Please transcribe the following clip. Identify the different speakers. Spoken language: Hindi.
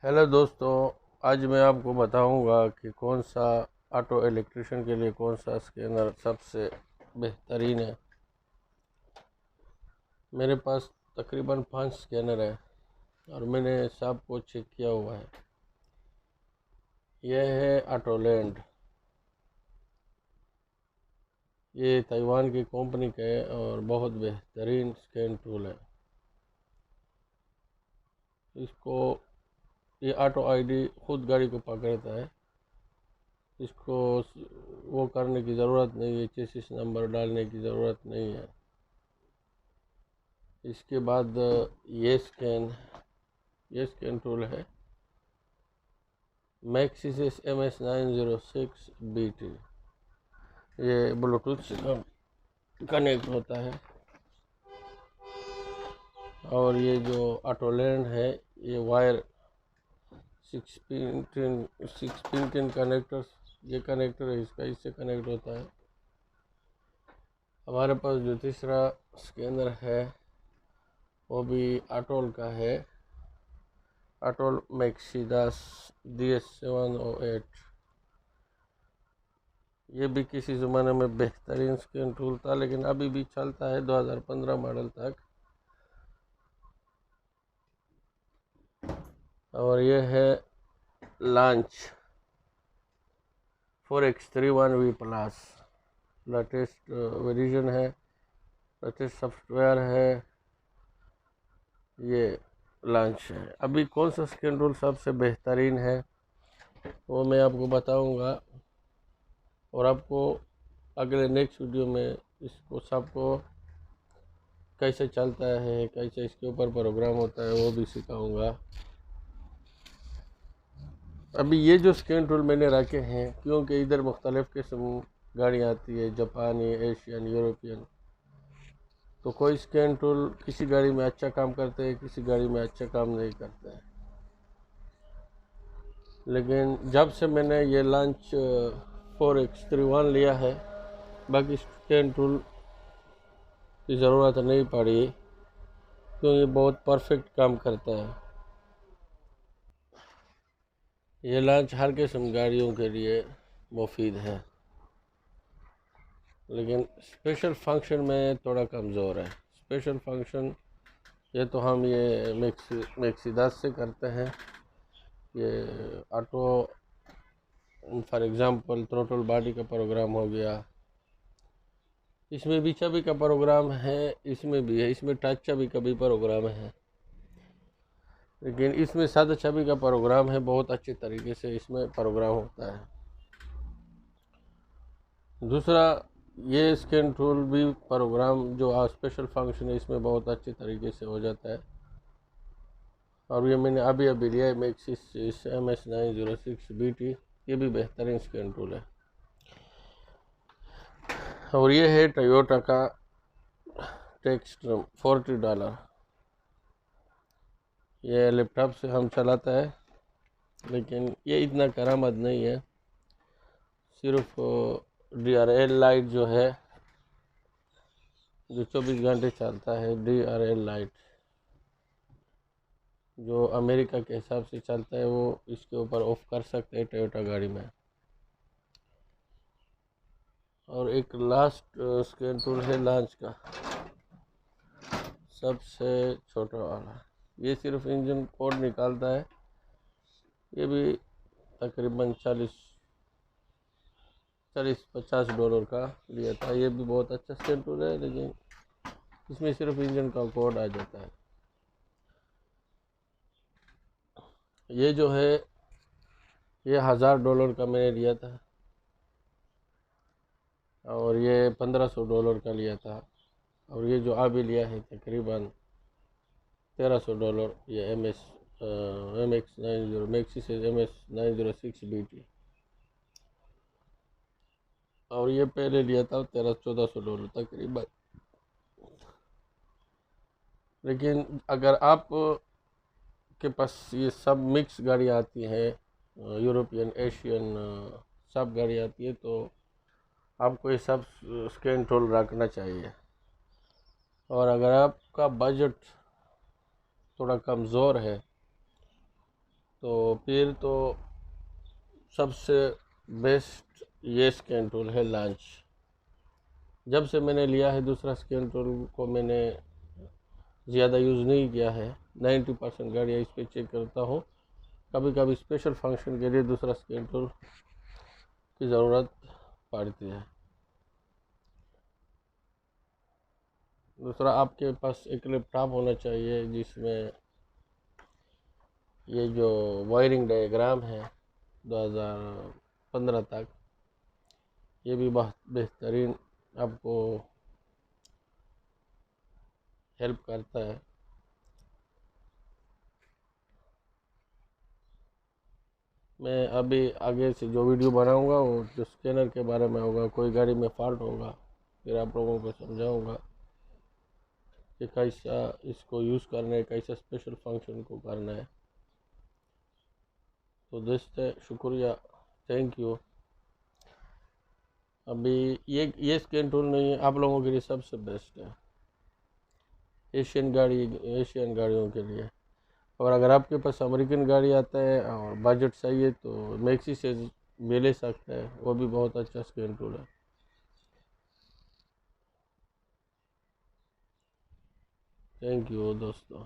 Speaker 1: हेलो दोस्तों, आज मैं आपको बताऊंगा कि कौन सा ऑटो इलेक्ट्रिशियन के लिए कौन सा स्कैनर सबसे बेहतरीन है। मेरे पास तकरीबन 5 स्कैनर है और मैंने सब को चेक किया हुआ है। यह है ऑटोलैंड। ये ताइवान की कंपनी का है और बहुत बेहतरीन स्कैन टूल है। इसको ये ऑटो आईडी खुद गाड़ी को पकड़ता है। इसको वो करने की ज़रूरत नहीं है, चेसिस नंबर डालने की ज़रूरत नहीं है। इसके बाद ये स्कैन टूल है मैक्सिस MS906BT। ये ब्लूटूथ से कनेक्ट होता है। और ये जो ऑटोलैंड है ये वायर 6 पिन कनेक्टर, ये कनेक्टर है इसका, इससे कनेक्ट होता है। हमारे पास जो तीसरा स्कैनर है वो भी ऑटोल का है, ऑटोल मैक्सिदास DS708। ये भी किसी ज़माने में बेहतरीन स्कैन टूल था, लेकिन अभी भी चलता है 2015 मॉडल तक। और ये है लॉन्च 4X31V+, लेटेस्ट वर्जन है, लेटेस्ट सॉफ्टवेयर है। ये लॉन्च है। अभी कौन सा स्कैन टूल सबसे बेहतरीन है वो मैं आपको बताऊंगा, और आपको अगले नेक्स्ट वीडियो में इसको सबको कैसे चलता है, कैसे इसके ऊपर प्रोग्राम होता है वो भी सिखाऊंगा। अभी ये जो स्कैन टूल मैंने रखे हैं, क्योंकि इधर मुख्तलिफ़ किस्म गाड़ियाँ आती है, जापानी, एशियन, यूरोपियन, तो कोई स्कैन टूल किसी गाड़ी में अच्छा काम करते हैं, किसी गाड़ी में अच्छा काम नहीं करता है। लेकिन जब से मैंने ये लॉन्च 4X31 लिया है, बाकी स्कैन टूल की ज़रूरत नहीं पड़ी, क्योंकि ये बहुत परफेक्ट काम करता है। ये लॉन्च हर किस्म गाड़ियों के लिए मुफीद है, लेकिन स्पेशल फंक्शन में थोड़ा कमज़ोर है। स्पेशल फंक्शन ये तो हम ये मैक्सिदास से करते हैं। ये auto for example throttle body का प्रोग्राम हो गया, इसमें भी चाबी का प्रोग्राम है, इसमें भी है, इसमें टच चाबी का भी प्रोग्राम है, लेकिन इसमें सादा चाबी का प्रोग्राम है। बहुत अच्छे तरीके से इसमें प्रोग्राम होता है। दूसरा, ये स्कैन टूल भी प्रोग्राम जो स्पेशल फंक्शन है इसमें बहुत अच्छे तरीके से हो जाता है। और ये मैंने अभी लिया है मैक्सिस MS906BT। ये भी बेहतरीन स्कैन टूल है। और ये है टोयोटा का टेक्सट्रम $40। ये लैपटॉप से हम चलाता है, लेकिन ये इतना करामद नहीं है। सिर्फ DRL लाइट जो है, जो 24 घंटे चलता है, DRL लाइट जो अमेरिका के हिसाब से चलता है, वो इसके ऊपर ऑफ कर सकते हैं टोयोटा गाड़ी में। और एक लास्ट स्कैन टूल है लॉन्च का, सबसे छोटा वाला। ये सिर्फ इंजन कोड निकालता है। ये भी तकरीबन 40-50 डॉलर का लिया था। ये भी बहुत अच्छा स्कैन टूल है, लेकिन इसमें सिर्फ इंजन का कोड आ जाता है। ये जो है ये $1000 का मैंने लिया था, और ये $1500 का लिया था। और ये जो अभी लिया है तकरीबन $1300, ये मैक्सिस MS906BT। और ये पहले लिया था 1300-1400 तकरीबन। लेकिन अगर आप के पास ये सब मिक्स गाड़ी आती हैं, यूरोपियन, एशियन, सब गाड़ी आती है, तो आपको ये सब स्कैन टूल रखना चाहिए। और अगर आपका बजट थोड़ा कमज़ोर है तो फिर तो सबसे बेस्ट ये स्कैन टूल है लॉन्च। जब से मैंने लिया है दूसरा स्कैन टूल को मैंने ज़्यादा यूज़ नहीं किया है। 90% गाड़ियाँ इस पर चेक करता हूँ। कभी कभी स्पेशल फंक्शन के लिए दूसरा स्कैन टूल की ज़रूरत पड़ती है। दूसरा, आपके पास एक लैपटॉप होना चाहिए जिसमें ये जो वायरिंग डायग्राम है 2015 तक, ये भी बहुत बेहतरीन आपको हेल्प करता है। मैं अभी आगे से जो वीडियो बनाऊंगा वो जो स्कैनर के बारे में होगा। कोई गाड़ी में फॉल्ट होगा फिर आप लोगों को समझाऊंगा कि कैसा इसको यूज़ करना है, कैसा स्पेशल फंक्शन को करना है। तो दोस्तों शुक्रिया, थैंक यू। अभी ये स्कैन टूल नहीं है, आप लोगों के लिए सबसे बेस्ट है एशियन गाड़ियों के लिए। और अगर आपके पास अमेरिकन गाड़ी आता है और बजट चाहिए तो मैक्सी से भी ले सकते हैं, वो भी बहुत अच्छा स्कैन टूल है। थैंक यू दोस्तों।